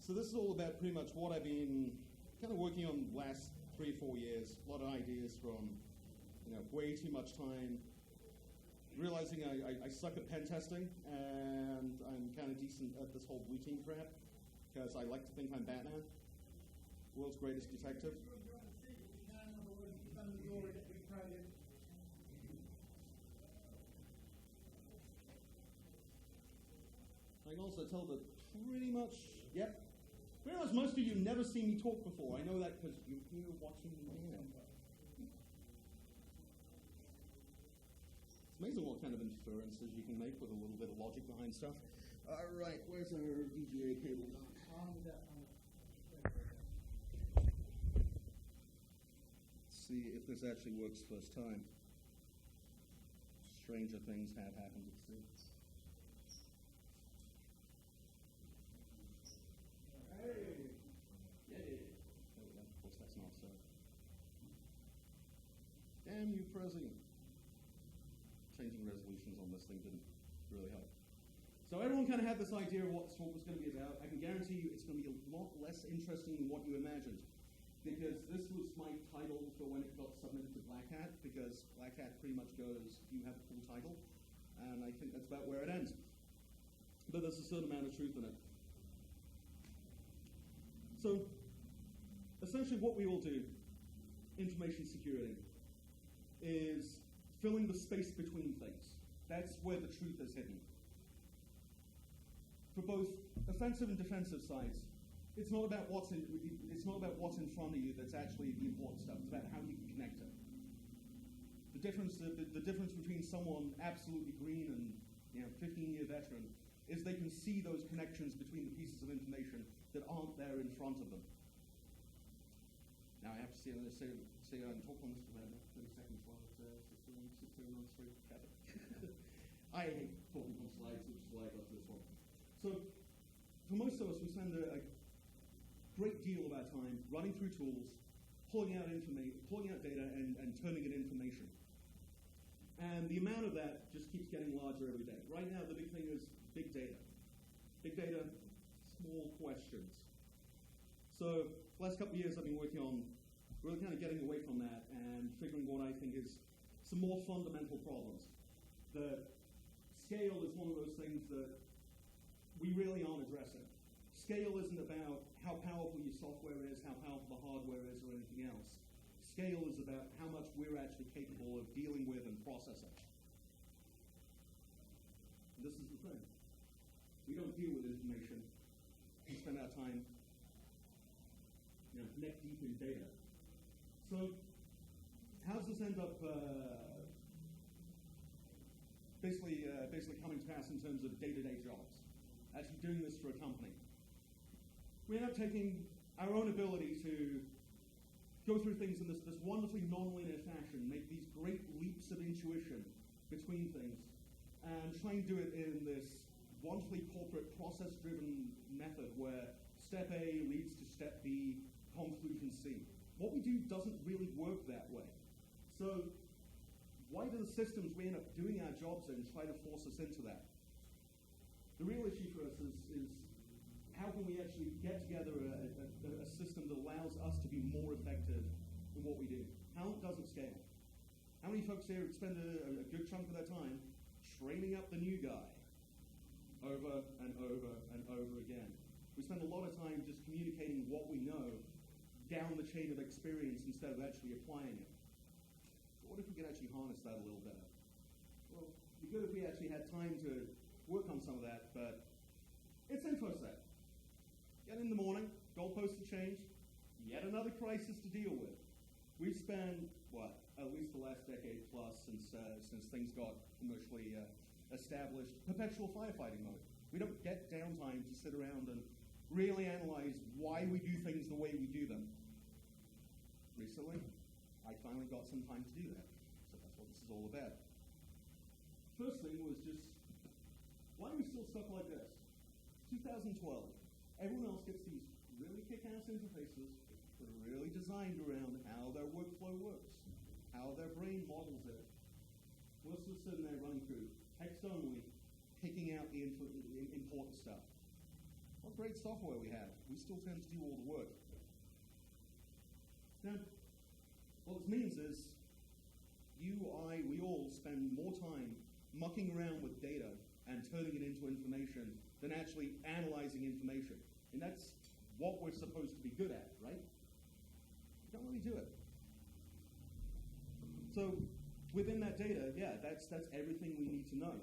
So this is all about pretty much what I've been kind of working on the last 3 or 4 years. A lot of ideas from, way too much time. Realizing I suck at pen testing, and I'm kind of decent at this whole blue team crap, because I like to think I'm Batman, world's greatest detective. I can also tell that pretty much most of you never seen me talk before. I know that because you're here watching me now. It's amazing what kind of inferences you can make with a little bit of logic behind stuff. All right, where's our VGA cable? Let's see if this actually works first time. Stranger things have happened, it seems. Hey! Yay! Oh, of course, that's not so. Damn you, Prezi. Changing resolutions on this thing didn't really help. So everyone kind of had this idea of what this talk was going to be about. I can guarantee you it's going to be a lot less interesting than what you imagined, because this was my title for when it got submitted to Black Hat, because Black Hat pretty much goes, do you have a full title? And I think that's about where it ends. But there's a certain amount of truth in it. So essentially what we will do, information security, is filling the space between things. That's where the truth is hidden. For both offensive and defensive sides, it's not about what's in front of you that's actually the important stuff. It's about how you can connect it. The difference between someone absolutely green and 15-year veteran is they can see those connections between the pieces of information that aren't there in front of them. Now I have to sit and talk on this for about 30 seconds while it's sit there on straight together. I hate talking on slides, which is why I got to this one. So for most of us, we spend a great deal of our time running through tools, pulling out data and turning it information. And the amount of that just keeps getting larger every day. Right now, the big thing is big data. Big data, small questions. So the last couple of years I've been working on really kind of getting away from that and figuring what I think is some more fundamental problems. The scale is one of those things that we really aren't addressing. Scale isn't about how powerful your software is, how powerful the hardware is, or anything else. Scale is about how much we're actually capable of dealing with and processing. And this is the thing. We don't deal with information. We spend our time neck deep in data. So how does this end up basically coming to pass in terms of day-to-day jobs? Actually doing this for a company. We end up taking our own ability to go through things in this wonderfully non-linear fashion, make these great leaps of intuition between things, and try and do it in this wonderfully corporate process-driven method where step A leads to step B, conclusion C. What we do doesn't really work that way. So why do the systems we end up doing our jobs in try to force us into that? The real issue for us is how can we actually get together a system that allows us to be more effective in what we do? How does it scale? How many folks here spend a good chunk of their time training up the new guy over and over and over again? We spend a lot of time just communicating what we know down the chain of experience instead of actually applying it. So what if we could actually harness that a little better? Well, it'd be good if we actually had time to work on some of that, but it's InfoSec. Get in the morning, goalposts have changed, yet another crisis to deal with. We've spent, at least the last decade plus since things got commercially established, perpetual firefighting mode. We don't get downtime to sit around and really analyze why we do things the way we do them. Recently, I finally got some time to do that. So that's what this is all about. First thing was just, why are we still stuck like this? 2012. Everyone else gets these really kick-ass interfaces that are really designed around how their workflow works, how their brain models it. We're still sitting there running through text only, picking out the important stuff. what great software we have. We still tend to do all the work. Now, what this means is you, I, we all spend more time mucking around with data and turning it into information than actually analyzing information. And that's what we're supposed to be good at, right? We don't really do it. So within that data, yeah, that's everything we need to know.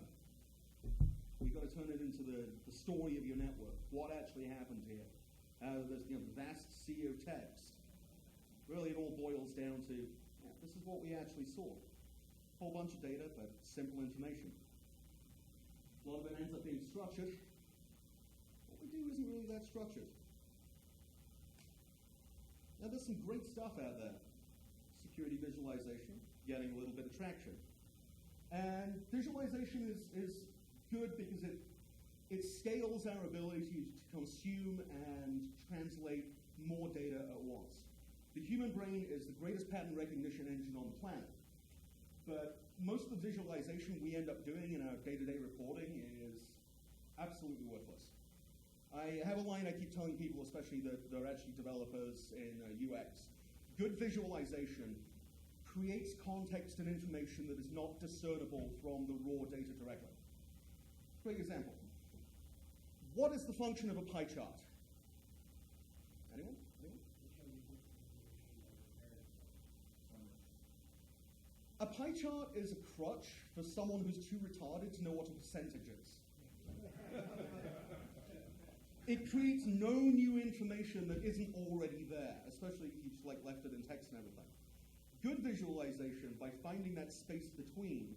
We've got to turn it into the story of your network. What actually happened here? There's vast sea of text. Really, it all boils down to, yeah, this is what we actually saw. Whole bunch of data, but simple information. A lot of it ends up being structured. What we do isn't really that structured. Now, there's some great stuff out there. Security visualization, getting a little bit of traction. And visualization is good because it scales our ability to consume and translate more data at once. The human brain is the greatest pattern recognition engine on the planet. But most of the visualization we end up doing in our day-to-day reporting is absolutely worthless. I have a line I keep telling people, especially that they're actually developers in UX. Good visualization creates context and information that is not discernible from the raw data directly. Quick example. What is the function of a pie chart? Anyone? A pie chart is a crutch for someone who's too retarded to know what a percentage is. It creates no new information that isn't already there, especially if you've left it in text and everything. Good visualization, by finding that space between,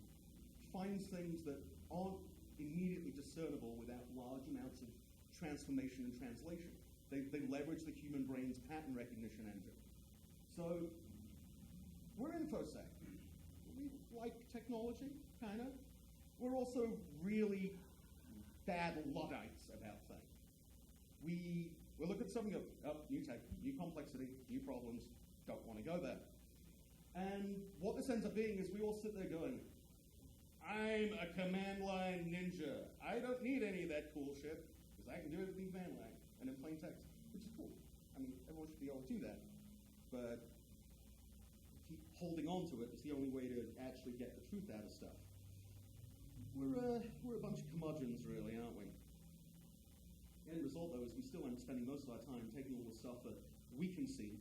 finds things that aren't immediately discernible without large amounts of transformation and translation. They leverage the human brain's pattern recognition engine. So we're InfoSec. We like technology, kind of. We're also really bad Luddites about things. We look at something and go, oh, new tech, new complexity, new problems, don't want to go there. And what this ends up being is we all sit there going, I'm a command line ninja. I don't need any of that cool shit, because I can do everything command line and in plain text, which is cool. I mean, everyone should be able to do that. But keep holding on to it is the only way to actually get the truth out of stuff. We're a bunch of curmudgeons, really, aren't we? The end result, though, is we still end up spending most of our time taking all the stuff that we can see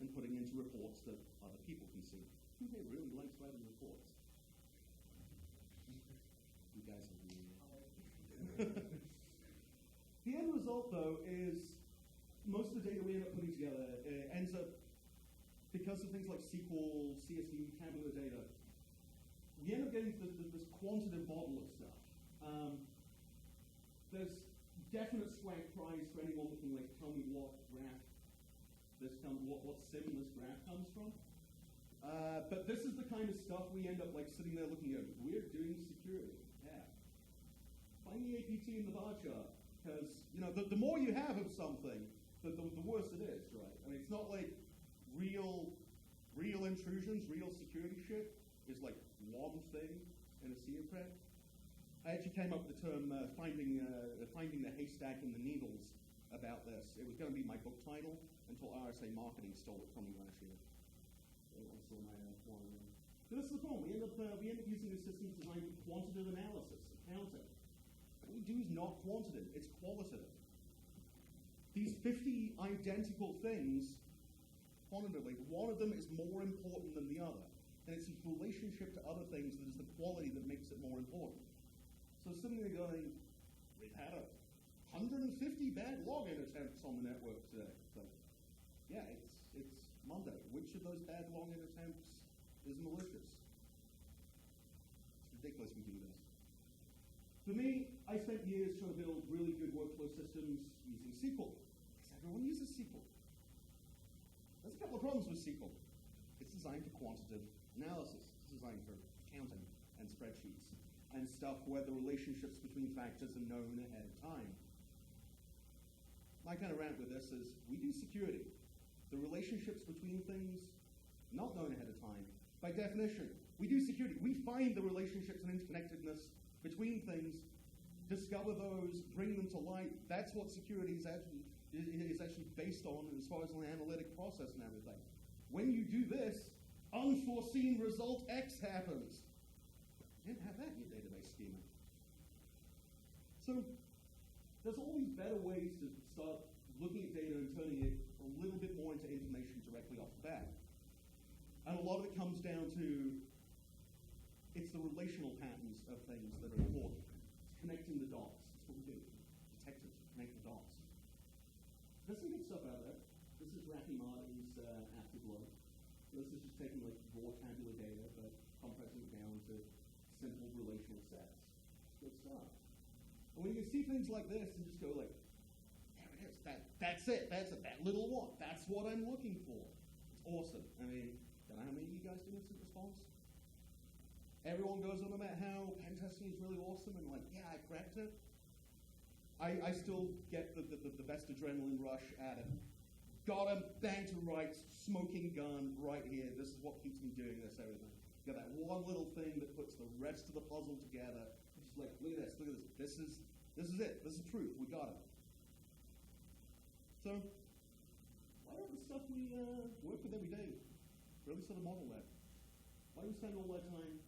and putting into reports that other people can see. Who here really likes writing reports? You guys are really The end result, though, is most of the data we end up putting together ends up, because of things like SQL, CSV, tabular data, we end up getting this quantitative model of stuff. There's definite swag prize for anyone that can tell me what graph what sim this graph comes from. But this is the kind of stuff we end up sitting there looking at. We're doing security. Yeah. Find the APT in the bar chart, because the more you have of something, the worse it is, right? I mean, it's not like real intrusions, real security shit is one thing in a sea of crap. I actually came up with the term finding the haystack in the needles about this. It was going to be my book title until RSA Marketing stole it from me last year. So this is the problem. We end up using a system designed for quantitative analysis, accounting. What we do is not quantitative, it's qualitative. These 50 identical things, quantitatively, one of them is more important than the other. And it's its relationship to other things that is the quality that makes it more important. So sitting there going, we've had 150 bad login attempts on the network today. So, yeah, it's Monday. Which of those bad login attempts is malicious? It's ridiculous we do this. For me, I spent years trying to build really good workflow systems using SQL, because everyone uses SQL. There's a couple of problems with SQL. It's designed for quantitative analysis. It's designed for accounting and spreadsheets and stuff where the relationships between factors are known ahead of time. My kind of rant with this is, we do security. The relationships between things, not known ahead of time. By definition, we do security. We find the relationships and interconnectedness between things discover those, bring them to light. That's what security is actually based on as far as an analytic process and everything. When you do this, unforeseen result X happens. You didn't have that in your database schema. So there's all these better ways to start looking at data and turning it a little bit more into information directly off the bat. And a lot of it comes down to, it's the relational patterns of things that are important. It's connecting the dots. That's what we do. Detectives connect the dots. There's some good stuff out there. This is Lockheed Martin's active load. So this is just taking like raw tabular data, but compressing it down to simple relational sets. It's good stuff. And when you can see things like this and just go like, there it is. That's it. That's it. That little one. That's what I'm looking for. It's awesome. I mean, don't know how many of you guys do instant response? Everyone goes on about how pen testing is really awesome and like, yeah, I cracked it. I still get the best adrenaline rush at it. Got him, bang to rights, smoking gun right here. This is what keeps me doing this, everything. Got that one little thing that puts the rest of the puzzle together. It's just like, look at this, look at this. This is it. This is truth. We got it. So, why don't the stuff we work with every day really sort of model that? Why do we spend all that time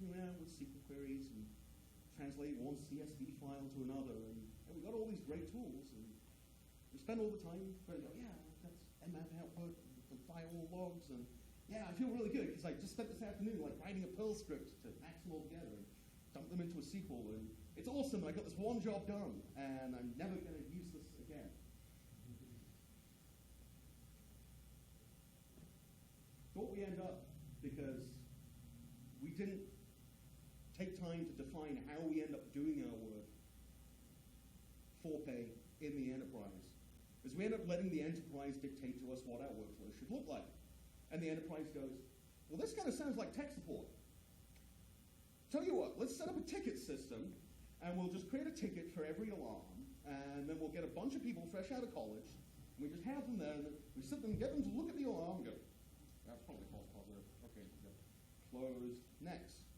around with SQL queries and translating one CSV file to another, and we've got all these great tools, and we spend all the time going, yeah, that's Nmap output, the firewall logs, and yeah, I feel really good because I just spent this afternoon like writing a Perl script to max them all together and dump them into a SQL, and it's awesome. I got this one job done, and I'm never going to use this again. Thought we end up because we didn't take time to define how we end up doing our work for pay in the enterprise. Is we end up letting the enterprise dictate to us what our workflow should look like. And the enterprise goes, well, this kind of sounds like tech support. Tell you what, let's set up a ticket system, and we'll just create a ticket for every alarm, and then we'll get a bunch of people fresh out of college, and we just have them there, and we sit them, get them to look at the alarm and go, that's probably false positive. Okay, close, next.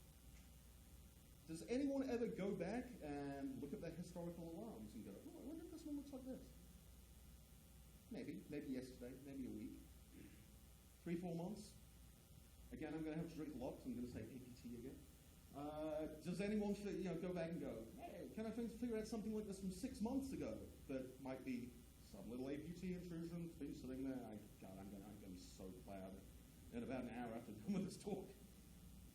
Does anyone ever go back and look at their historical alarms and go, oh, I wonder if this one looks like this? Maybe yesterday, maybe a week. 3-4 months. Again, I'm going to have to drink a lot because I'm going to say APT again. Does anyone go back and go, hey, can I figure out something like this from 6 months ago that might be some little APT intrusion? It's been sitting there. I'm going to be so proud in about an hour after done with this talk.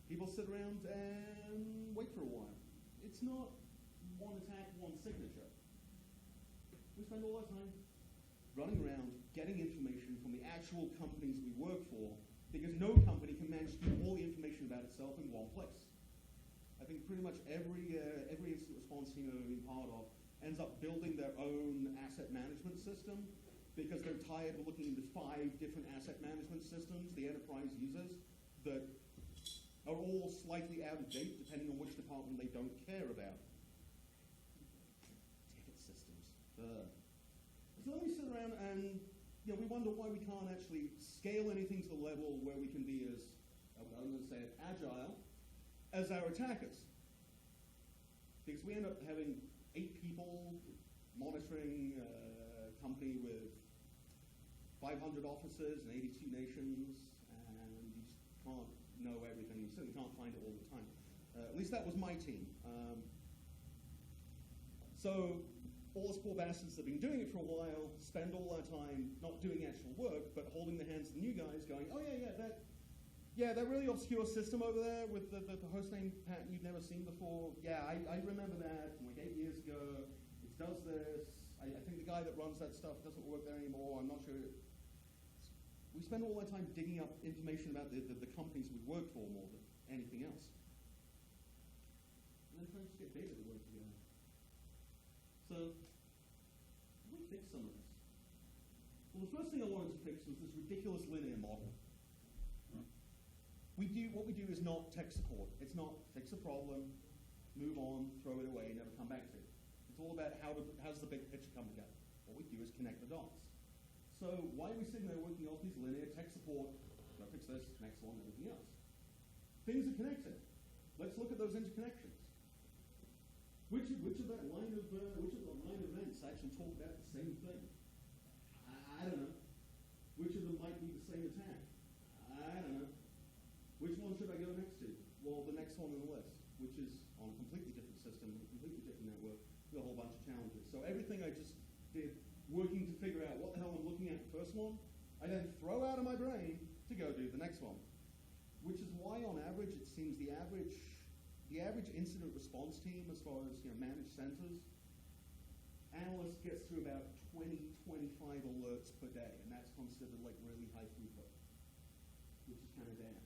People sit around and wait for a while. It's not one attack, one signature. We spend all our time running around, getting information from the actual companies we work for, because no company can manage to keep all the information about itself in one place. I think pretty much every incident response team I've been part of ends up building their own asset management system because they're tired of looking into 5 different asset management systems the enterprise uses that are all slightly out of date depending on which department they don't care about. Ticket systems. So then we sit around and we wonder why we can't actually scale anything to the level where we can be as, I'm going to say it, agile as our attackers. Because we end up having 8 people monitoring a company with 500 officers in 82 nations, and you just can't know everything. You certainly can't find it all the time. At least that was my team. So all us poor bastards that have been doing it for a while spend all our time not doing actual work, but holding the hands of the new guys going, oh that really obscure system over there with the hostname pattern you've never seen before. Yeah, I remember that from like 8 years ago. It does this. I think the guy that runs that stuff doesn't work there anymore. I'm not sure. We spend all our time digging up information about the companies we work for more than anything else. And then trying to get data to work together. So, how do we fix some of this? Well, the first thing I wanted to fix was this ridiculous linear model. What we do is not tech support. It's not fix a problem, move on, throw it away, never come back to it. It's all about how does the big picture come together. What we do is connect the dots. So why are we sitting there working off these linear tech support, go fix this, next one, everything else? Things are connected. Let's look at those interconnections. Which of that line of events actually talk about the same thing? I don't know. Which of them might be the same attack? I don't know. Which one should I go next to? Well, the next one on the list, which is on a completely different system, with a completely different network, with a whole bunch of challenges. So everything I just did, working to figure out what the hell I'm looking at the first one, I then throw out of my brain to go do the next one. Which is why, on average, it seems the average incident response team, as far as managed centers, analyst gets through about 20, 25 alerts per day, and that's considered like really high throughput, which is kind of bad.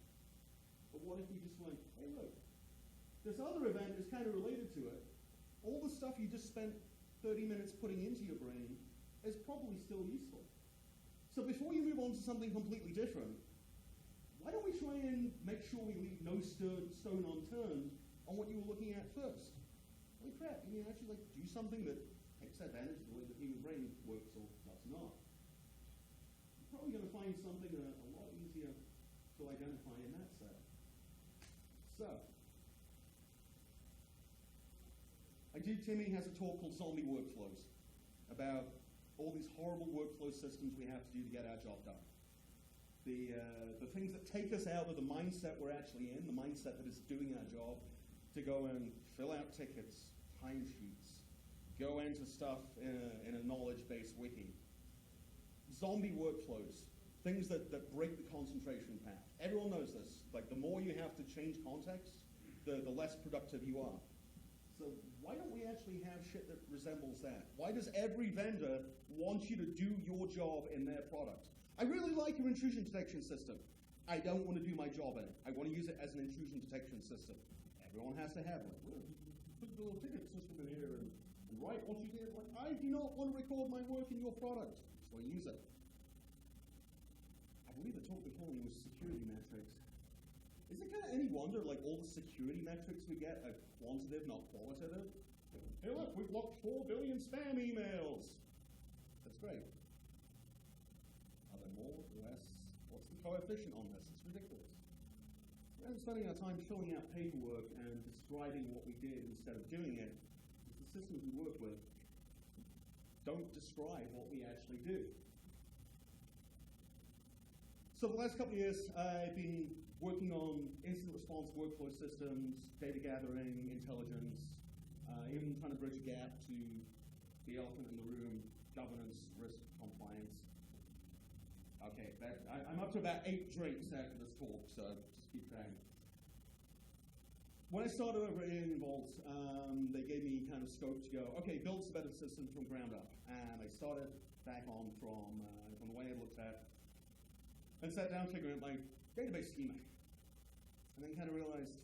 But what if we just went, hey, look, this other event is kind of related to it. All the stuff you just spent 30 minutes putting into your brain is probably still useful. So before you move on to something completely different, why don't we try and make sure we leave no stone unturned on what you were looking at first? Holy crap, you mean actually do something that takes advantage of the way the human brain works or does not. You're probably going to find something a lot easier to identify in that set. So, Timmy has a talk called Zombie Workflows about all these horrible workflow systems we have to do to get our job done. The things that take us out of the mindset we're actually in, the mindset that is doing our job, to go and fill out tickets, timesheets, go into stuff in a knowledge-based wiki. Zombie workflows, things that break the concentration path. Everyone knows this. Like, the more you have to change context, the less productive you are. So why don't we actually have shit that resembles that? Why does every vendor want you to do your job in their product? I really like your intrusion detection system. I don't want to do my job in it. I want to use it as an intrusion detection system. Everyone has to have one. Well, put the little ticket system in here and write what you did. Like, I do not want to record my work in your product, so I use it. I believe the talk before me was security metrics. Is it kind of any wonder, like, all the security metrics we get are quantitative, not qualitative? Hey, look, we've blocked 4 billion spam emails. That's great. Are there more or less? What's the coefficient on this? It's ridiculous. Rather than spending our time filling out paperwork and describing what we did instead of doing it, the systems we work with don't describe what we actually do. So the last couple of years, I've been working on incident response workflow systems, data gathering, intelligence, even trying to bridge a gap to the elephant in the room, governance, risk, compliance. Okay, I'm up to about 8 drinks after this talk, so just keep track. When I started over in Vault, they gave me kind of scope to go, okay, build a better system from ground up. And I started back on from the way I looked at, and sat down figuring out my database schema. And then kind of realized,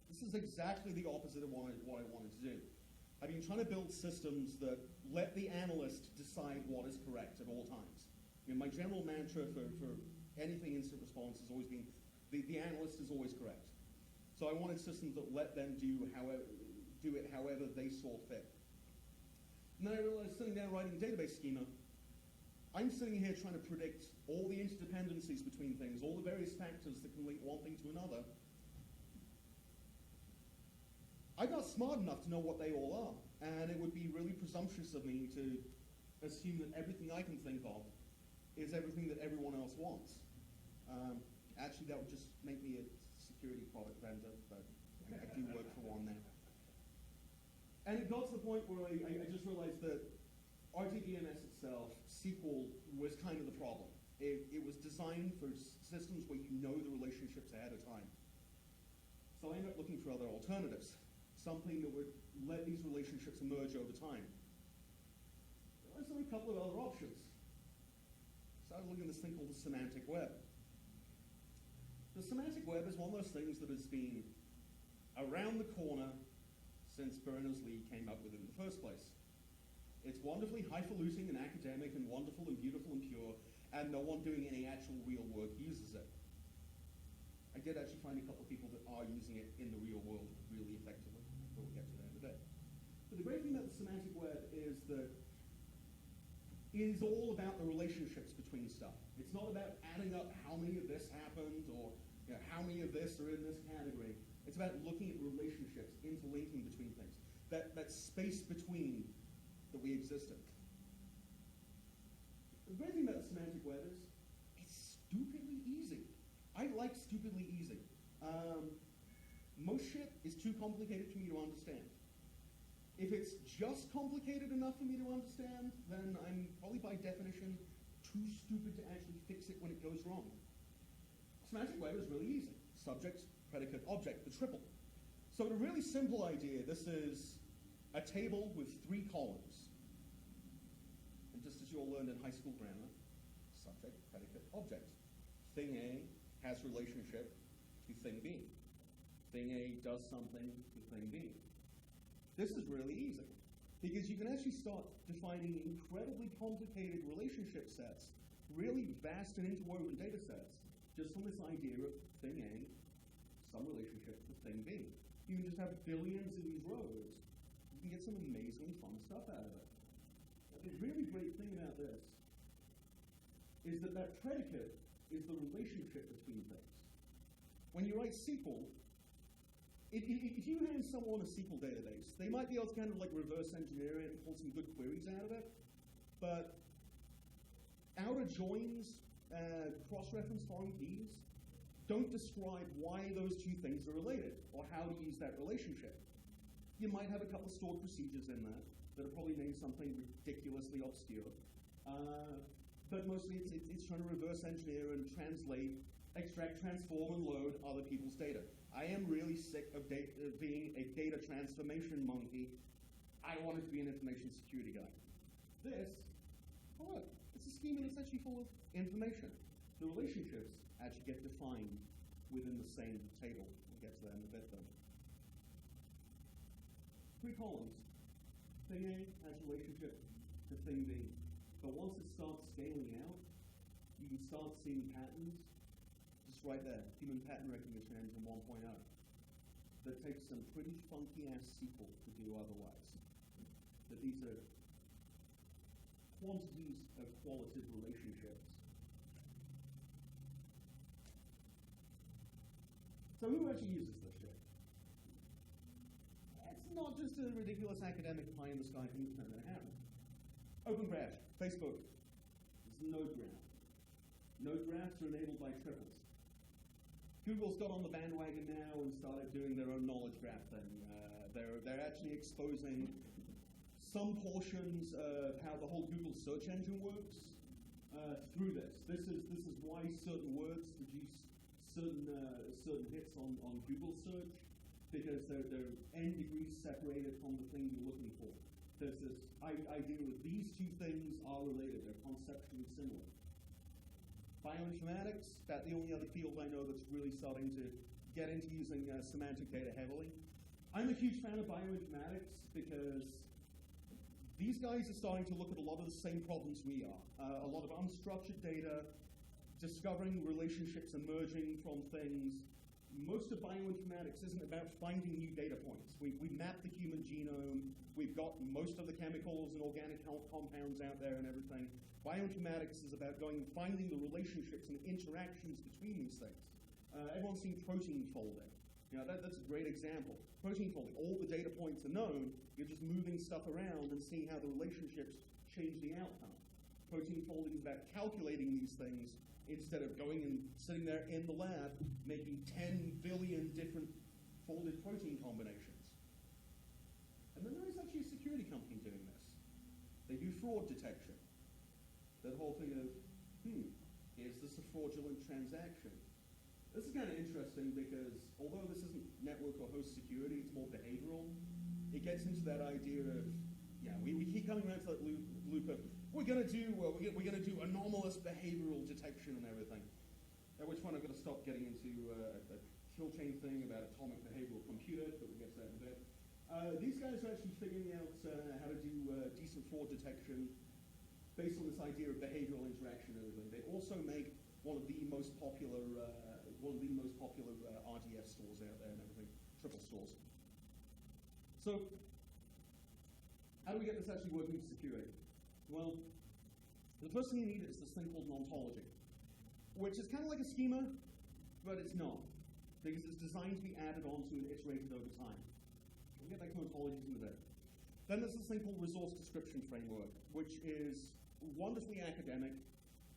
this is exactly the opposite of what I wanted to do. I've been trying to build systems that let the analyst decide what is correct at all times. My general mantra for anything incident response has always been, the analyst is always correct. So I wanted systems that let them do it however they saw fit. And then I realized, sitting down writing a database schema, I'm sitting here trying to predict all the interdependencies between things, all the various factors that can link one thing to another. I'm not smart enough to know what they all are, and it would be really presumptuous of me to assume that everything I can think of is everything that everyone else wants. Actually, that would just make me a security product vendor, but I do work for one now. And it got to the point where I just realized that RTDMS itself, SQL, was kind of the problem. It was designed for systems where you know the relationships ahead of time. So I ended up looking for other alternatives, something that would let these relationships emerge over time. There was only a couple of other options. Started looking at this thing called the semantic web. The semantic web is one of those things that has been around the corner since Berners-Lee came up with it in the first place. It's wonderfully highfalutin and academic and wonderful and beautiful and pure, and no one doing any actual real work uses it. I did actually find a couple of people that are using it in the real world really effectively, but we'll get to that in a bit. But the great thing about the semantic web is that it is all about the relationships between stuff. It's not about adding up how many of this happened or how many of this are in this category. It's about looking at relationships, interlinking between things. that space between that we exist in. The great thing about the semantic web is it's stupidly easy. I like stupidly easy. Most shit is too complicated for me to understand. If it's just complicated enough for me to understand, then I'm probably by definition too stupid to actually fix it when it goes wrong. Semantic web is really easy. Subject, predicate, object, the triple. So in a really simple idea, this is a table with 3 columns. And just as you all learned in high school grammar, subject, predicate, object. Thing A has relationship to thing B. Thing A does something to thing B. This is really easy, because you can actually start defining incredibly complicated relationship sets, really vast and interwoven data sets, just from this idea of thing A, some relationship to thing B. You can just have billions of these rows. You can get some amazingly fun stuff out of it. The really great thing about this is that that predicate is the relationship between things. When you write SQL, if you hand someone a SQL database, they might be able to kind of like reverse engineer it and pull some good queries out of it, but outer joins, cross-reference foreign keys, don't describe why those two things are related or how to use that relationship. You might have a couple of stored procedures in there that are probably named something ridiculously obscure, but mostly it's trying to reverse engineer and translate, extract, transform, and load other people's data. I am really sick of being a data transformation monkey. I wanted to be an information security guy. This, oh look, it's a schema that's actually full of information. The relationships actually get defined within the same table. We'll get to that in a bit though. 3 columns. Thing A has relationship to thing B. But once it starts scaling out, you can start seeing patterns. Just right there, human pattern recognition engine 1.0. That takes some pretty funky-ass SQL to do otherwise. That these are quantities of qualitative relationships. So who actually uses this shit? It's not just a ridiculous academic pie-in-the-sky thing that's never going to happen. Open Graph, Facebook, it's Node Graph. Node Graphs are enabled by triples. Google's got on the bandwagon now and started doing their own knowledge graph thing. They're actually exposing some portions of how the whole Google search engine works through this. This is why certain words produce certain hits on Google search, because they're n degrees separated from the thing you're looking for. There's this idea that these two things are related, they're conceptually similar. Bioinformatics, about the only other field I know that's really starting to get into using semantic data heavily. I'm a huge fan of bioinformatics because these guys are starting to look at a lot of the same problems we are. A lot of unstructured data, discovering relationships emerging from things. Most of bioinformatics isn't about finding new data points. We mapped the human genome. We've got most of the chemicals and organic compounds out there and everything. Bioinformatics is about going and finding the relationships and interactions between these things. Everyone's seen protein folding. You know, that's a great example. Protein folding, all the data points are known. You're just moving stuff around and seeing how the relationships change the outcome. Protein folding is about calculating these things instead of going and sitting there in the lab making 10 billion different folded protein combinations. And then there is actually a security company doing this. They do fraud detection. That whole thing of, is this a fraudulent transaction? This is kind of interesting because although this isn't network or host security, it's more behavioral. It gets into that idea of, we keep coming around to that loop of, we're going to do anomalous behavioral detection and everything. At which point I'm going to stop getting into a kill chain thing about atomic behavioral computer, but we'll get to that in a bit. These guys are actually figuring out how to do decent fraud detection based on this idea of behavioral interaction and everything. They also make one of the most popular RDF stores out there and everything, triple stores. So, how do we get this actually working for security? Well, the first thing you need is this thing called an ontology, which is kind of like a schema, but it's not, because it's designed to be added onto and iterated over time. We'll get back to ontologies in a bit. Then there's this thing called resource description framework, which is wonderfully academic.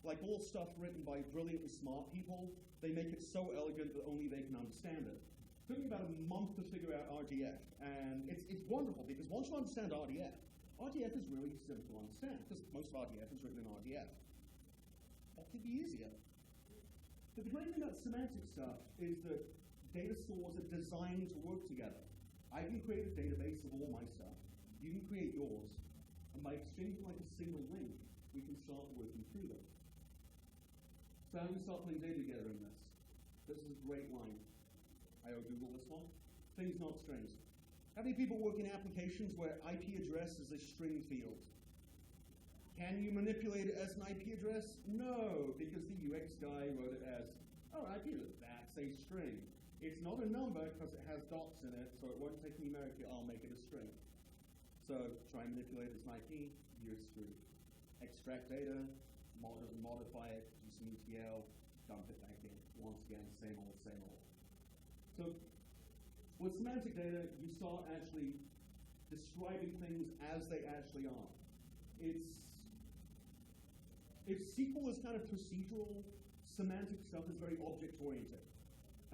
Like all stuff written by brilliant and smart people, they make it so elegant that only they can understand it. It took me about a month to figure out RDF, and it's wonderful because once you understand RDF is really simple to understand because most of RDF is written in RDF. That could be easier. But the great thing about semantic stuff is that data stores are designed to work together. I can create a database of all my stuff. You can create yours. And by exchanging like a single link, we can start working through them. So how do we start putting data together in this? This is a great line. I owe Google this one. Things, not strings. How many people work in applications where IP address is a string field? Can you manipulate it as an IP address? No, because the UX guy wrote it as, oh, IP address, that's a string. It's not a number because it has dots in it, so it won't take numerically, I'll make it a string. So try and manipulate it as an IP, you're screwed. Extract data, modify it, do some ETL, dump it back in. Once again, same old, same old. So with semantic data, you start actually describing things as they actually are. If SQL is kind of procedural, semantic stuff is very object-oriented.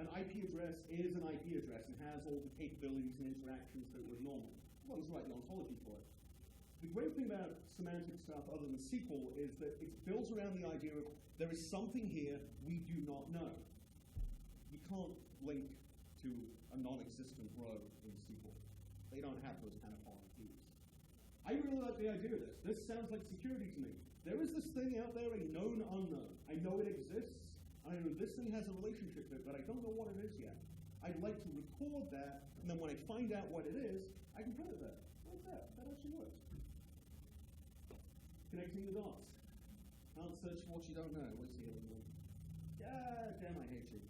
An IP address is an IP address and has all the capabilities and interactions that it would normally. Well, let's write the ontology for it. The great thing about semantic stuff other than SQL is that it's built around the idea of there is something here we do not know. You can't link to a non-existent row in SQL. They don't have those kind of foreign keys. I really like the idea of this. This sounds like security to me. There is this thing out there, a known unknown. I know it exists. I know this thing has a relationship to it, but I don't know what it is yet. I'd like to record that, and then when I find out what it is, I can put it there. Like that. That actually works. Connecting the dots. Can't search for what you don't know. What's the other one? God damn, I hate you.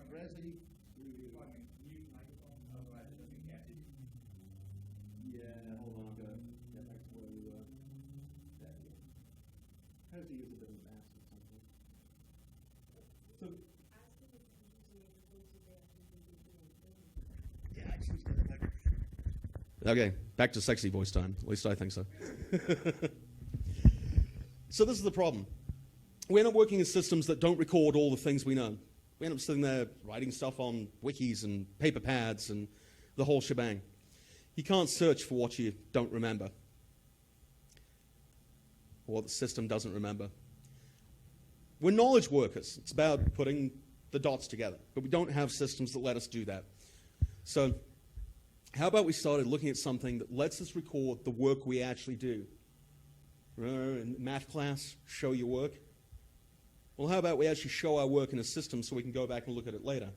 Resi. Yeah, hold on, I'll go. Get back to where we were. Resi is a bit of an ass or something. So, yeah, actually, okay, back to sexy voice time. At least I think so. So this is the problem. We end up working in systems that don't record all the things we know. We end up sitting there writing stuff on wikis and paper pads and the whole shebang. You can't search for what you don't remember, or what the system doesn't remember. We're knowledge workers. It's about putting the dots together, but we don't have systems that let us do that. So how about we started looking at something that lets us record the work we actually do? Remember in math class, show your work? Well, how about we actually show our work in a system so we can go back and look at it later?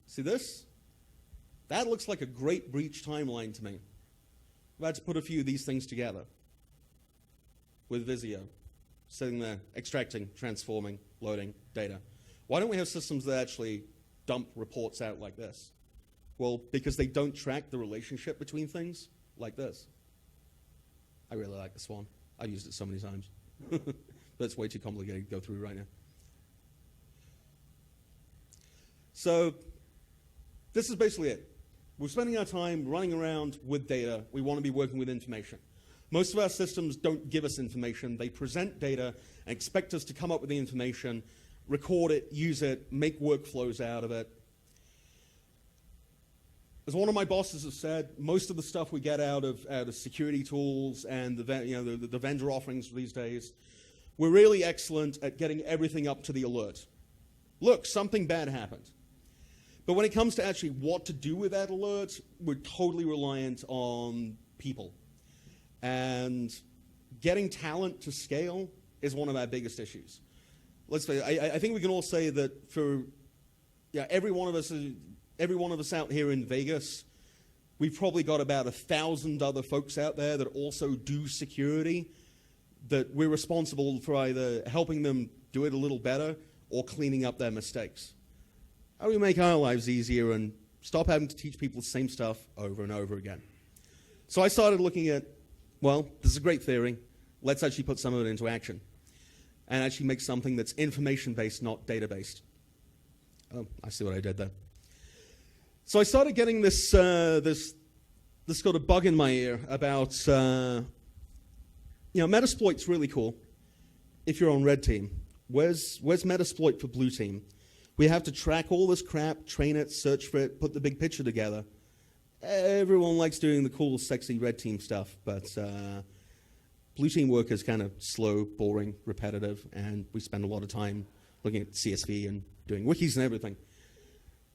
See this? That looks like a great breach timeline to me. I've had to put a few of these things together with Visio, sitting there, extracting, transforming, loading data. Why don't we have systems that actually dump reports out like this? Well, because they don't track the relationship between things like this. I really like this one. I've used it so many times. But it's way too complicated to go through right now. So this is basically it. We're spending our time running around with data. We want to be working with information. Most of our systems don't give us information. They present data and expect us to come up with the information, record it, use it, make workflows out of it. As one of my bosses has said, most of the stuff we get out of security tools and the vendor offerings these days, we're really excellent at getting everything up to the alert. Look, something bad happened. But when it comes to actually what to do with that alert, we're totally reliant on people. And getting talent to scale is one of our biggest issues. Let's say, I think we can all say that for every one of us out here in Vegas, we've probably got about 1,000 other folks out there that also do security, that we're responsible for either helping them do it a little better or cleaning up their mistakes. How do we make our lives easier and stop having to teach people the same stuff over and over again? So I started looking at, well, this is a great theory. Let's actually put some of it into action and actually make something that's information-based, not data-based. Oh, I see what I did there. So I started getting this sort of bug in my ear about, Metasploit's really cool if you're on red team. Where's Metasploit for blue team? We have to track all this crap, train it, search for it, put the big picture together. Everyone likes doing the cool, sexy red team stuff, but blue team work is kind of slow, boring, repetitive, and we spend a lot of time looking at CSV and doing wikis and everything.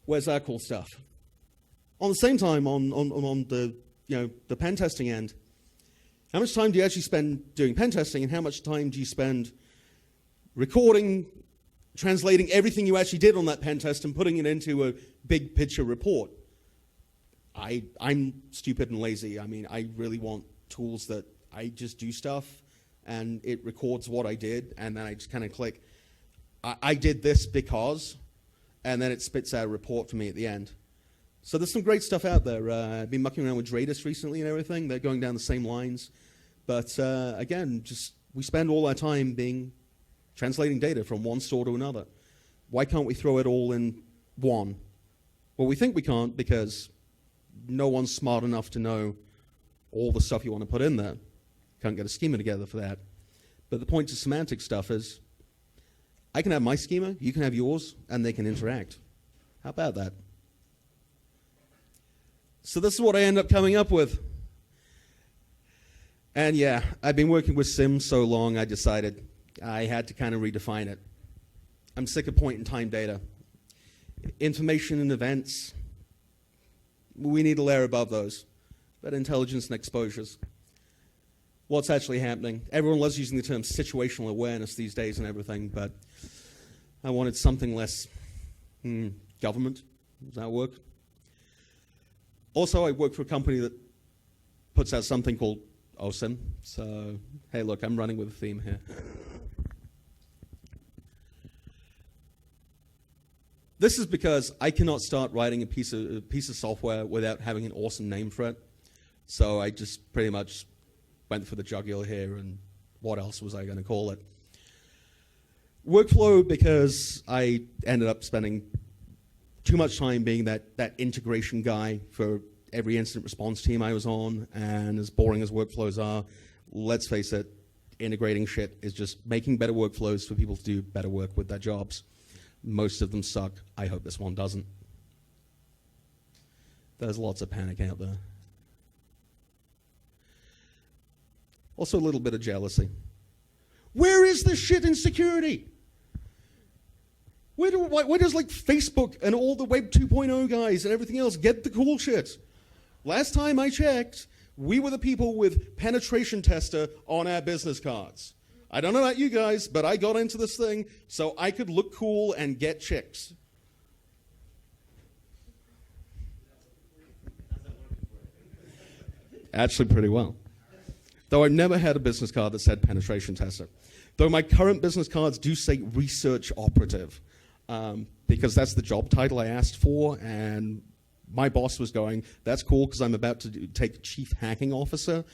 Where's our cool stuff? On the same time, on the pen testing end, how much time do you actually spend doing pen testing, and how much time do you spend recording, translating everything you actually did on that pen test and putting it into a big picture report? I'm stupid and lazy. I mean, I really want tools that I just do stuff and it records what I did, and then I just kind of click, I did this because, and then it spits out a report for me at the end. So there's some great stuff out there. I've been mucking around with Dradis recently and everything. They're going down the same lines. But again, we spend all our time translating data from one store to another. Why can't we throw it all in one? Well, we think we can't because no one's smart enough to know all the stuff you want to put in there. Can't get a schema together for that. But the point to semantic stuff is, I can have my schema, you can have yours, and they can interact. How about that? So this is what I end up coming up with. And yeah, I've been working with Sims so long, I decided I had to kind of redefine it. I'm sick of point-in-time data. Information and events, we need a layer above those. But intelligence and exposures. What's actually happening? Everyone loves using the term situational awareness these days and everything, but I wanted something less government. Does that work? Also, I work for a company that puts out something called OSIN. So, hey, look, I'm running with a theme here. This is because I cannot start writing a piece of software without having an awesome name for it. So I just pretty much went for the jugular here, and what else was I going to call it? Workflow, because I ended up spending too much time being that integration guy for every incident response team I was on, and as boring as workflows are, let's face it, integrating shit is just making better workflows for people to do better work with their jobs. Most of them suck. I hope this one doesn't. There's lots of panic out there. Also a little bit of jealousy. Where is this shit in security? Where does like Facebook and all the Web 2.0 guys and everything else get the cool shit? Last time I checked, we were the people with penetration tester on our business cards. I don't know about you guys, but I got into this thing so I could look cool and get chicks. Actually pretty well. Though I've never had a business card that said penetration tester. Though my current business cards do say research operative, because that's the job title I asked for, and my boss was going, that's cool because I'm about to take chief hacking officer.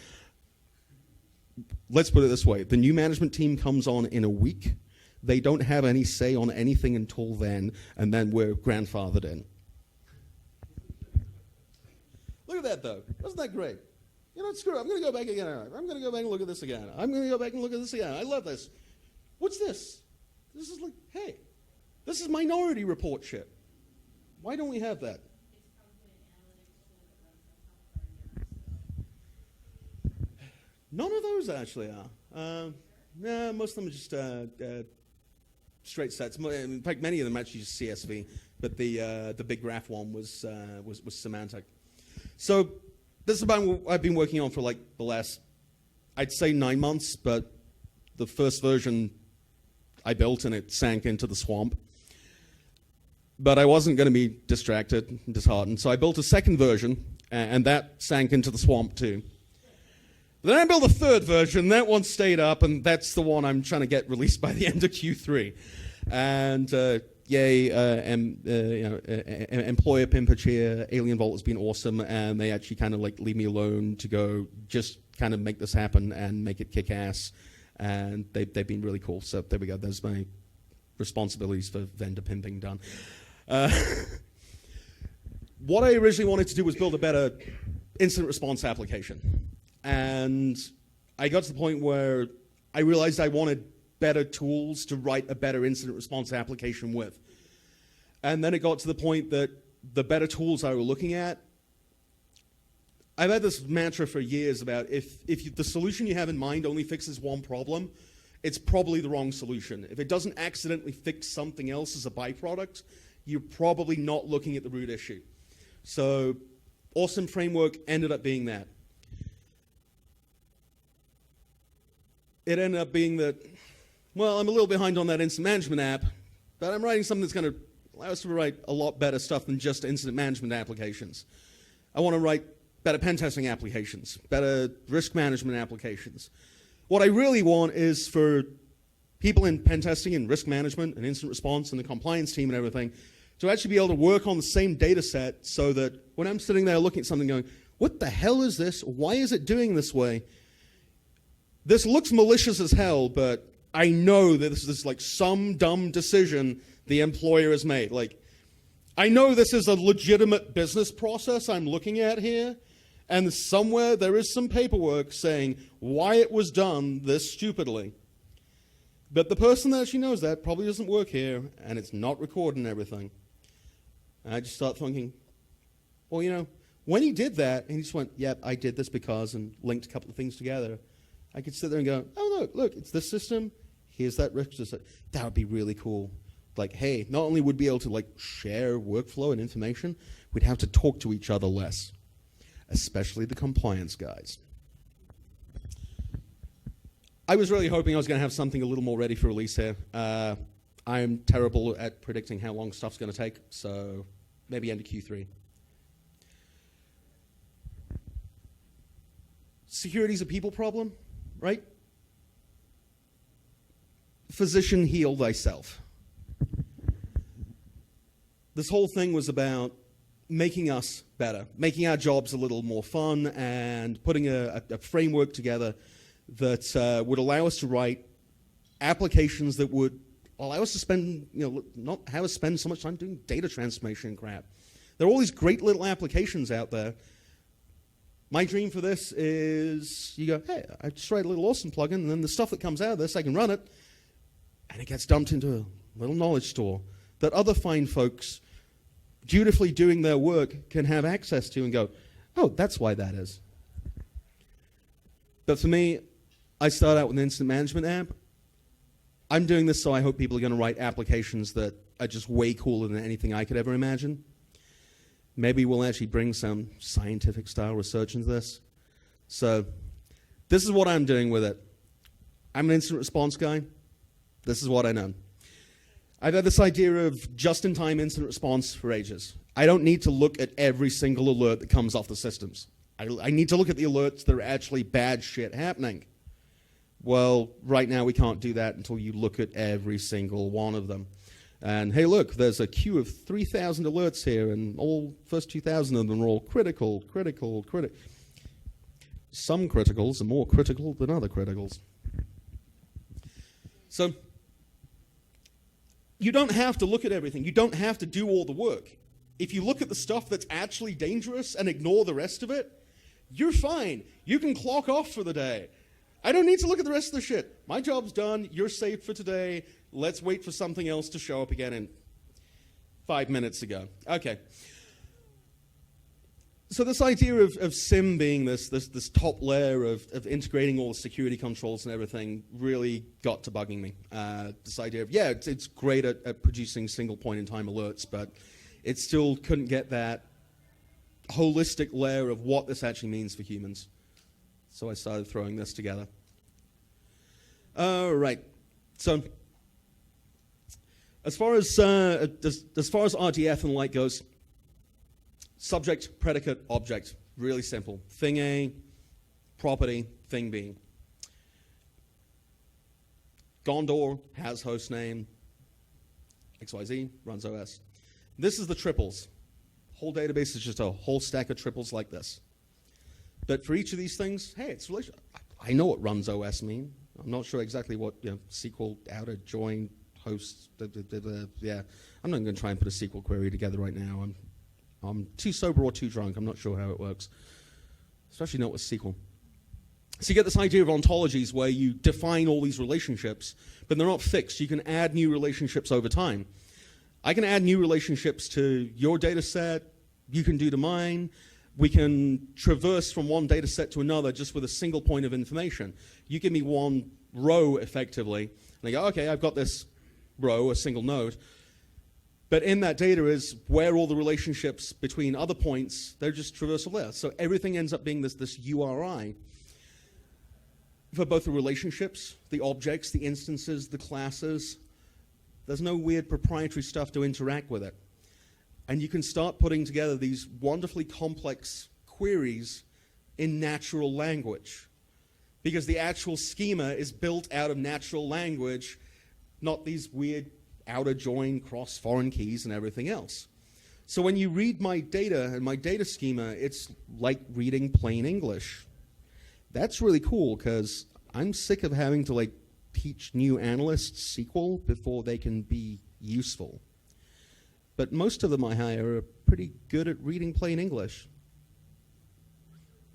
Let's put it this way, the new management team comes on in a week. They don't have any say on anything until then, and then we're grandfathered in. Look at that though, isn't that great? You know, screw it, I'm going to go back again. I'm going to go back and look at this again. I'm going to go back and look at this again. I love this. What's this? This is like, hey, this is Minority Report shit. Why don't we have that? None of those actually are. Yeah, most of them are just straight sets. In fact, many of them are actually just CSV, but the big graph one was semantic. So this is about what I've been working on for like the last, I'd say 9 months, but the first version I built and it sank into the swamp. But I wasn't going to be distracted and disheartened, so I built a second version, and that sank into the swamp too. Then I built a third version, that one stayed up, and that's the one I'm trying to get released by the end of Q3. And yay, employer pimper cheer, Alien Vault has been awesome, and they actually kind of like leave me alone to go just kind of make this happen and make it kick ass. And they've been really cool. So there we go, there's my responsibilities for vendor pimping done. what I originally wanted to do was build a better incident response application. And I got to the point where I realized I wanted better tools to write a better incident response application with. And then it got to the point that the better tools I were looking at, I've had this mantra for years about if the solution you have in mind only fixes one problem, it's probably the wrong solution. If it doesn't accidentally fix something else as a byproduct, you're probably not looking at the root issue. So Awesome Framework ended up being that. It ended up being that, well, I'm a little behind on that incident management app, but I'm writing something that's going to allow us to write a lot better stuff than just incident management applications. I want to write better pen testing applications, better risk management applications. What I really want is for people in pen testing and risk management and incident response and the compliance team and everything to actually be able to work on the same data set so that when I'm sitting there looking at something going, what the hell is this? Why is it doing this way? This looks malicious as hell, but I know that this is like some dumb decision the employer has made. Like, I know this is a legitimate business process I'm looking at here, and somewhere there is some paperwork saying why it was done this stupidly. But the person that actually knows that probably doesn't work here, and it's not recording everything. And I just start thinking, well, you know, when he did that, and he just went, yep, I did this because, and linked a couple of things together, I could sit there and go, oh, look, it's this system, here's that risk system. That would be really cool. Like, hey, not only would we be able to like share workflow and information, we'd have to talk to each other less, especially the compliance guys. I was really hoping I was going to have something a little more ready for release here. I'm terrible at predicting how long stuff's going to take, so maybe end of Q3. Security's a people problem, right? Physician, heal thyself. This whole thing was about making us better, making our jobs a little more fun, and putting a framework together that would allow us to write applications that would allow us to spend, not have us spend so much time doing data transformation and crap. There are all these great little applications out there. My dream for this is you go, hey, I just write a little awesome plugin, and then the stuff that comes out of this, I can run it, and it gets dumped into a little knowledge store that other fine folks dutifully doing their work can have access to and go, oh, that's why that is. But for me, I start out with an incident management app. I'm doing this so I hope people are going to write applications that are just way cooler than anything I could ever imagine. Maybe we'll actually bring some scientific style research into this. So this is what I'm doing with it. I'm an incident response guy. This is what I know. I've had this idea of just-in-time incident response for ages. I don't need to look at every single alert that comes off the systems. I need to look at the alerts that are actually bad shit happening. Well, right now we can't do that until you look at every single one of them. And hey, look, there's a queue of 3,000 alerts here, and all first 2,000 of them are all critical. Some criticals are more critical than other criticals. So you don't have to look at everything. You don't have to do all the work. If you look at the stuff that's actually dangerous and ignore the rest of it, you're fine. You can clock off for the day. I don't need to look at the rest of the shit. My job's done. You're safe for today. Let's wait for something else to show up again in 5 minutes ago. Okay. So this idea of SIM being this top layer of integrating all the security controls and everything really got to bugging me. This idea of, yeah, it's great at producing single point in time alerts, but it still couldn't get that holistic layer of what this actually means for humans. So I started throwing this together. All right. So as far as RDF and the like goes, subject, predicate, object. Really simple. Thing A, property, thing B. Gondor has host name, XYZ, runs OS. This is the triples. Whole database is just a whole stack of triples like this. But for each of these things, hey, it's relational. I know what runs OS mean. I'm not sure exactly what SQL, outer, join, host, yeah. I'm not going to try and put a SQL query together right now. I'm too sober or too drunk. I'm not sure how it works, especially not with SQL. So you get this idea of ontologies where you define all these relationships, but they're not fixed. You can add new relationships over time. I can add new relationships to your data set. You can do to mine. We can traverse from one data set to another just with a single point of information. You give me one row, effectively, and I go, okay, I've got this row, a single node. But in that data is where all the relationships between other points, they're just traversal there. So everything ends up being this URI for both the relationships, the objects, the instances, the classes. There's no weird proprietary stuff to interact with it. And you can start putting together these wonderfully complex queries in natural language, because the actual schema is built out of natural language, not these weird outer join, cross foreign keys and everything else. So when you read my data and my data schema, it's like reading plain English. That's really cool, because I'm sick of having to teach new analysts SQL before they can be useful. But most of them I hire are pretty good at reading plain English.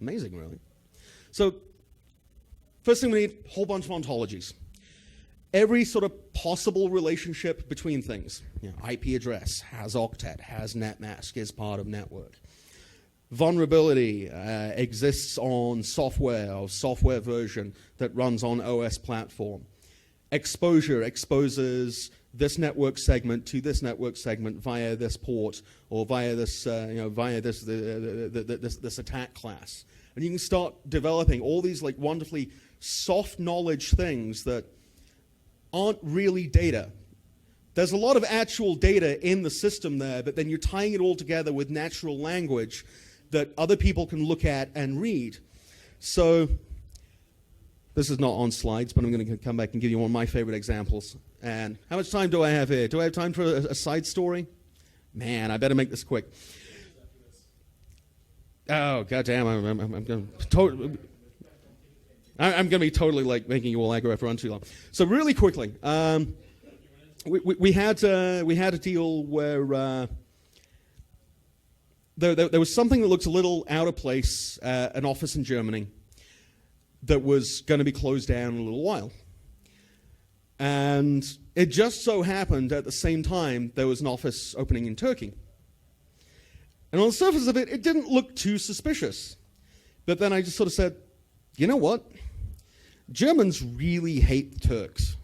Amazing, really. So first thing we need, a whole bunch of ontologies. Every sort of possible relationship between things. IP address has octet, has netmask, is part of network. Vulnerability exists on software or software version that runs on OS platform. Exposure exposes this network segment to this network segment via this port or via this this attack class. And you can start developing all these wonderfully soft knowledge things that aren't really data. There's a lot of actual data in the system there, but then you're tying it all together with natural language that other people can look at and read. So this is not on slides, but I'm going to come back and give you one of my favorite examples. And how much time do I have here? Do I have time for a side story? Man, I better make this quick. Oh, goddamn, I'm going to be totally making you all aggro after run too long. So really quickly, we had a deal where there was something that looked a little out of place, an office in Germany that was going to be closed down in a little while. And it just so happened at the same time there was an office opening in Turkey. And on the surface of it, it didn't look too suspicious. But then I just sort of said, you know what? Germans really hate the Turks.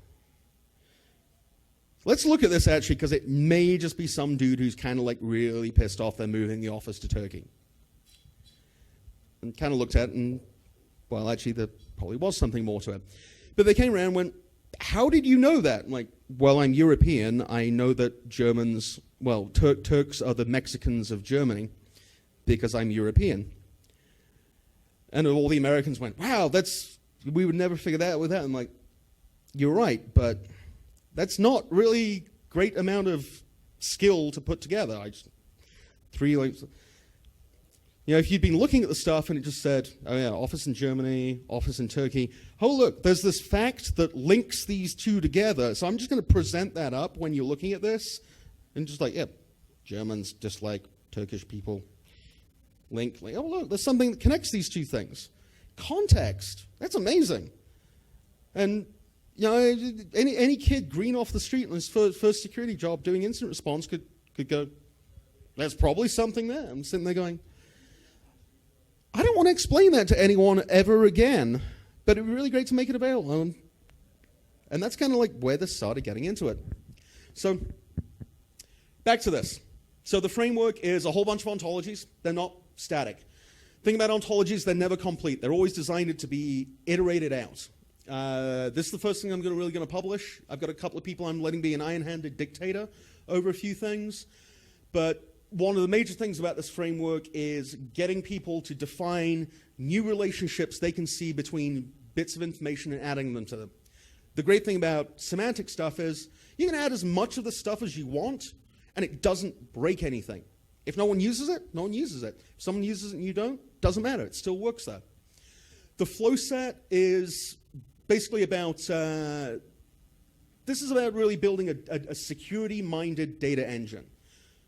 Let's look at this actually, because it may just be some dude who's kind of really pissed off they're moving the office to Turkey. And kind of looked at it and, well, actually there probably was something more to it. But they came around and went, how did you know that? I'm like, well, I'm European. I know that Germans, well, Turks are the Mexicans of Germany because I'm European. And all the Americans went, wow, we would never figure that out with that. I'm like, you're right, but that's not really great amount of skill to put together. If you'd been looking at the stuff and it just said, oh yeah, office in Germany, office in Turkey. Oh look, there's this fact that links these two together. So I'm just going to present that up when you're looking at this. And just Germans dislike Turkish people. Link, oh look, there's something that connects these two things. Context, that's amazing. And any kid green off the street on his first security job doing incident response could go, there's probably something there. I'm sitting there going, I don't want to explain that to anyone ever again, but it would be really great to make it available. And that's kind of where this started getting into it. So back to this. So the framework is a whole bunch of ontologies. They're not static. Thing about ontologies, they're never complete. They're always designed to be iterated out. This is the first thing I'm really going to publish. I've got a couple of people I'm letting be an iron-handed dictator over a few things. But one of the major things about this framework is getting people to define new relationships they can see between bits of information and adding them to them. The great thing about semantic stuff is you can add as much of the stuff as you want, and it doesn't break anything. If no one uses it, no one uses it. If someone uses it and you don't, doesn't matter. It still works there. The flow set is basically about, this is about really building a security-minded data engine.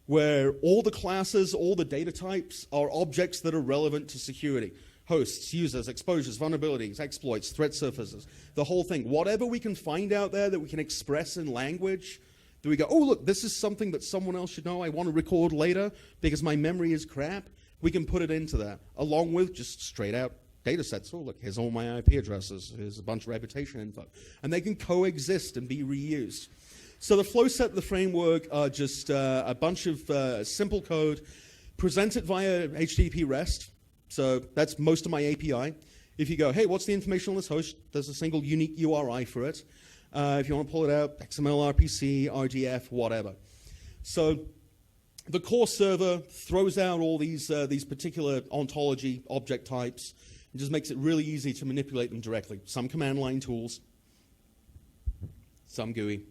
where all the classes, all the data types are objects that are relevant to security. Hosts, users, exposures, vulnerabilities, exploits, threat surfaces, the whole thing. Whatever we can find out there that we can express in language, that we go, oh, look, this is something that someone else should know I want to record later because my memory is crap, we can put it into that, along with just straight out data sets. Oh, look, here's all my IP addresses, here's a bunch of reputation info. And they can coexist and be reused. So the flow set, the framework are just a bunch of simple code presented via HTTP REST. So that's most of my API. If you go, hey, what's the information on this host? There's a single unique URI for it. If you want to pull it out, XML, RPC, RDF, whatever. So the core server throws out all these particular ontology object types and just makes it really easy to manipulate them directly. Some command line tools, some GUI.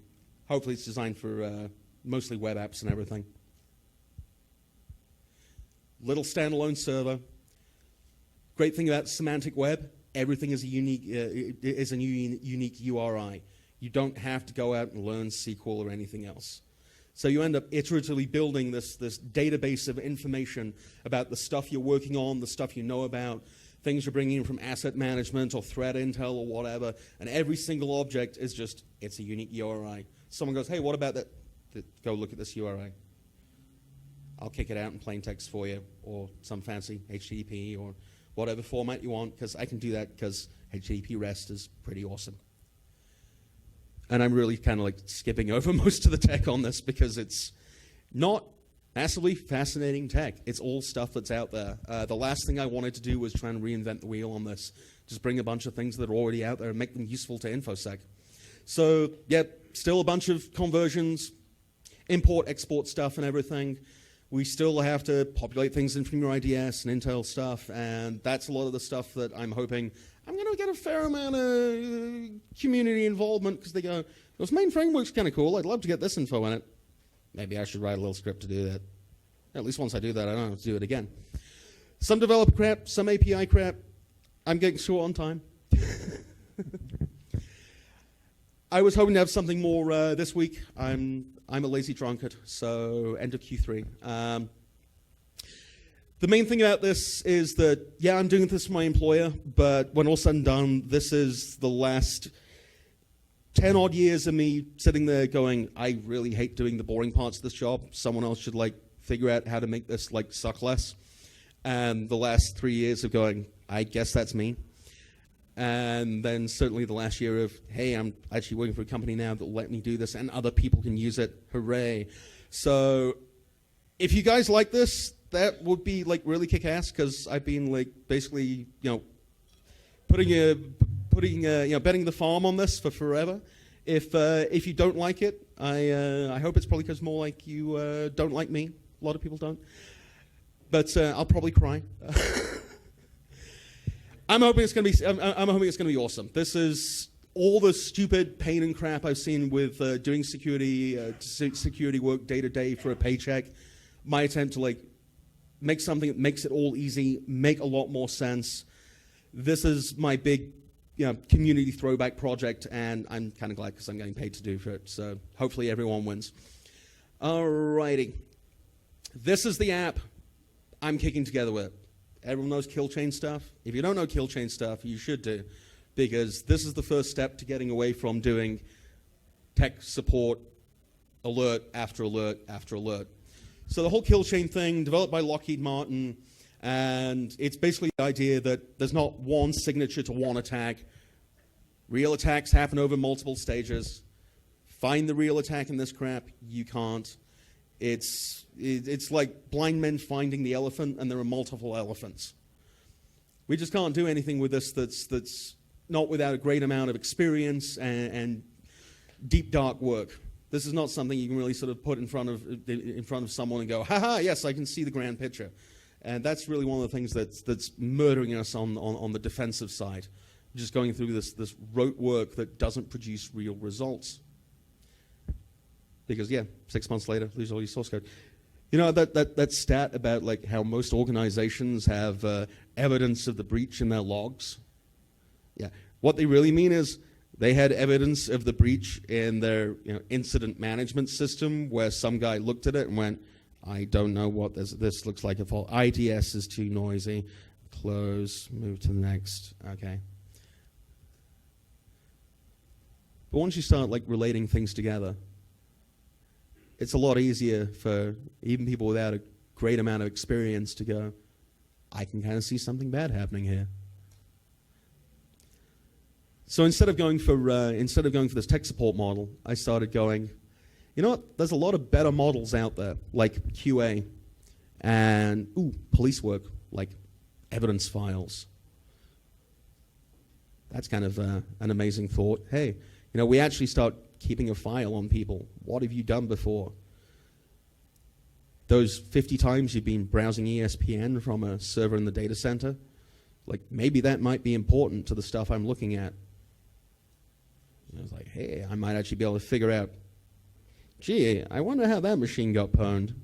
Hopefully it's designed for mostly web apps and everything. Little standalone server. Great thing about semantic web, everything is a unique URI. You don't have to go out and learn SQL or anything else. So you end up iteratively building this database of information about the stuff you're working on, the stuff you know about, things you're bringing in from asset management or threat intel or whatever, and every single object is just, it's a unique URI. Someone goes, hey, what about that? Go look at this URI. I'll kick it out in plain text for you, or some fancy HTTP or whatever format you want, because I can do that because HTTP REST is pretty awesome. And I'm really kind of like skipping over most of the tech on this because it's not massively fascinating tech. It's all stuff that's out there. The last thing I wanted to do was try and reinvent the wheel on this. Just bring a bunch of things that are already out there and make them useful to InfoSec. So, yeah, still a bunch of conversions, import, export stuff and everything. We still have to populate things in from your IDS and Intel stuff, and that's a lot of the stuff that I'm hoping I'm going to get a fair amount of community involvement because they go, this main framework's kind of cool. I'd love to get this info in it. Maybe I should write a little script to do that. At least once I do that, I don't have to do it again. Some developer crap, some API crap. I'm getting short on time. I was hoping to have something more this week. I'm a lazy drunkard, so end of Q3. The main thing about this is that, yeah, I'm doing this for my employer, but when all's said and done, this is the last 10-odd years of me sitting there going, I really hate doing the boring parts of this job. Someone else should, like, figure out how to make this, like, suck less. And the last 3 years of going, I guess that's me. And then certainly the last year of, hey, I'm actually working for a company now that will let me do this, and other people can use it. Hooray. So if you guys like this, that would be like really kick-ass, because I've been like basically, betting the farm on this for forever. If you don't like it, I hope it's probably because more like you don't like me. A lot of people don't. But I'll probably cry. I'm hoping it's going to be awesome. This is all the stupid pain and crap I've seen with doing security work day to day for a paycheck. My attempt to like make something that makes it all easy, make a lot more sense. This is my big, community throwback project, and I'm kind of glad because I'm getting paid to do for it. So hopefully everyone wins. Alrighty, this is the app I'm kicking together with. Everyone knows kill chain stuff. If you don't know kill chain stuff, you should do, because this is the first step to getting away from doing tech support alert after alert after alert. So the whole kill chain thing, developed by Lockheed Martin, and it's basically the idea that there's not one signature to one attack. Real attacks happen over multiple stages. Find the real attack in this crap, you can't. It's like blind men finding the elephant, and there are multiple elephants. We just can't do anything with this that's not without a great amount of experience and deep, dark work. This is not something you can really sort of put in front of someone and go, ha-ha, yes, I can see the grand picture. And that's really one of the things that's murdering us on the defensive side. Just going through this rote work that doesn't produce real results. Because, 6 months later, lose all your source code. That stat about like how most organizations have evidence of the breach in their logs? Yeah. What they really mean is they had evidence of the breach in their incident management system, where some guy looked at it and went, I don't know what this looks like. IDS is too noisy. Close, move to the next. Okay. But once you start like relating things together, it's a lot easier for even people without a great amount of experience to go, I can kind of see something bad happening here. So instead of going for this tech support model, I started going, you know what? There's a lot of better models out there, like QA, and police work, like evidence files. That's kind of an amazing thought. Hey, we actually start keeping a file on people. What have you done before? Those 50 times you've been browsing ESPN from a server in the data center, like maybe that might be important to the stuff I'm looking at. I was like, hey, I might actually be able to figure out, gee, I wonder how that machine got pwned.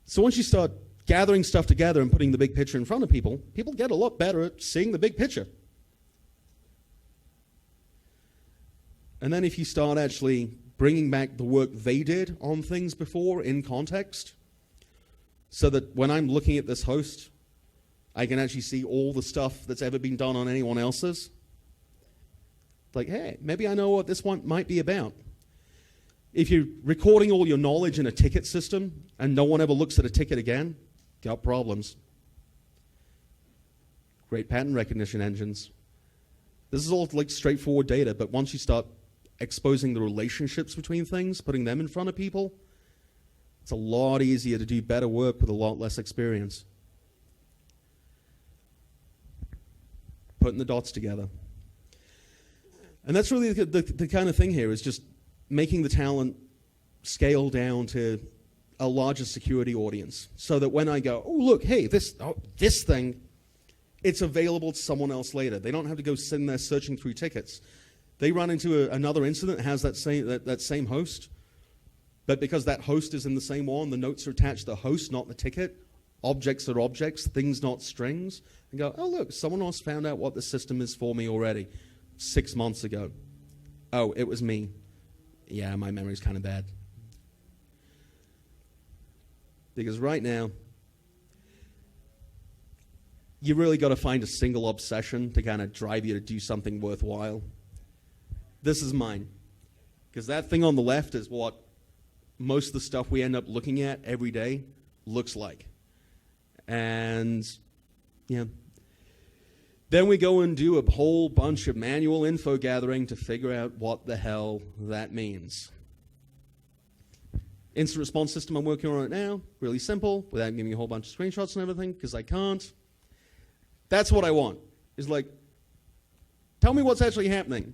So once you start gathering stuff together and putting the big picture in front of people, people get a lot better at seeing the big picture. And then if you start actually bringing back the work they did on things before in context, so that when I'm looking at this host, I can actually see all the stuff that's ever been done on anyone else's. Like, hey, maybe I know what this one might be about. If you're recording all your knowledge in a ticket system and no one ever looks at a ticket again, got problems. Great pattern recognition engines. This is all like straightforward data, but once you start exposing the relationships between things, putting them in front of people, it's a lot easier to do better work with a lot less experience. Putting the dots together. And that's really the kind of thing here, is just making the talent scale down to a larger security audience, so that when I go, oh, look, hey, this thing, it's available to someone else later. They don't have to go sitting there searching through tickets. They run into another incident that has that same host, but because that host is in the same one, the notes are attached to the host, not the ticket. Objects are objects, things not strings. And go, oh, look, someone else found out what the system is for me already 6 months ago. Oh, it was me. Yeah, my memory's kind of bad. Because right now, you really got to find a single obsession to kind of drive you to do something worthwhile. This is mine. Because that thing on the left is what most of the stuff we end up looking at every day looks like. And, yeah. Then we go and do a whole bunch of manual info gathering to figure out what the hell that means. Instant response system I'm working on right now, really simple, without giving you a whole bunch of screenshots and everything, because I can't. That's what I want. Is like, tell me what's actually happening.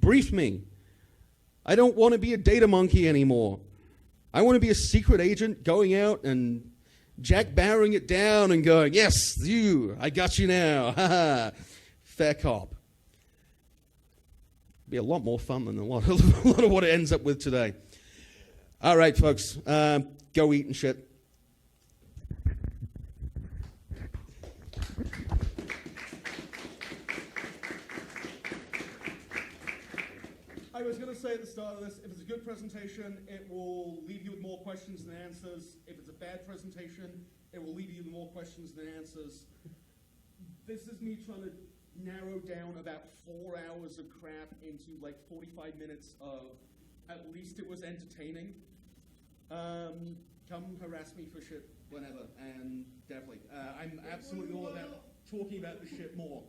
Brief me. I don't want to be a data monkey anymore. I want to be a secret agent going out and Jack barrowing it down and going, yes, you, I got you now. Ha ha. Fair cop. Be a lot more fun than a lot of what it ends up with today. All right, folks, go eat and shit. I was going to say at the start of this, if it's a good presentation, it will leave you with more questions than answers. If it's a bad presentation, it will leave you with more questions than answers. This is me trying to narrow down about 4 hours of crap into like 45 minutes of at least it was entertaining. Come harass me for shit whenever, and definitely. I'm absolutely all about talking about the shit more.